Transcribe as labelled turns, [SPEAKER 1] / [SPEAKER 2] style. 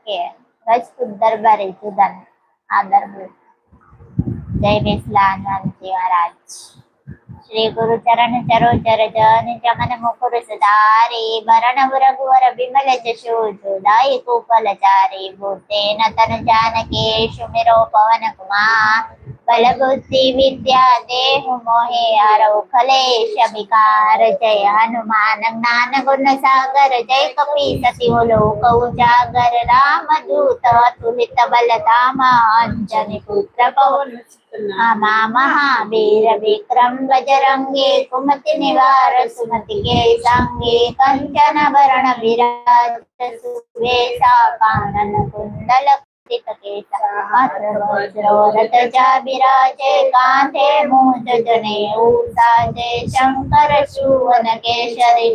[SPEAKER 1] કે રજપૂત દરબારી જુદા આદર જય બેસલાનંદજી મહારાજ श्री गुरु चरण चरोचर जन जमन मुकुर सुधारी भरण रघुवर बिमल जशो जोदाई कुपल चारी भूते नतन जानकी सुमिरो पवन कुमार बल बुद्धि विद्या देहु मोहे हरौ कलेश विकार जय हनुमान ज्ञान गुण सागर जय कपी सती लोक उजागर राम दूत तुलित बल धामा अंजनी पुत्र पवन महावीर विक्रम बजरंगी कुमति निवार सुमति के संगे कंचन वरण विराज सुवेशा कानन कुंडल वज्रवरत विराजे कांधे मूंज जनेऊ साजे शंकर सुवन केशरी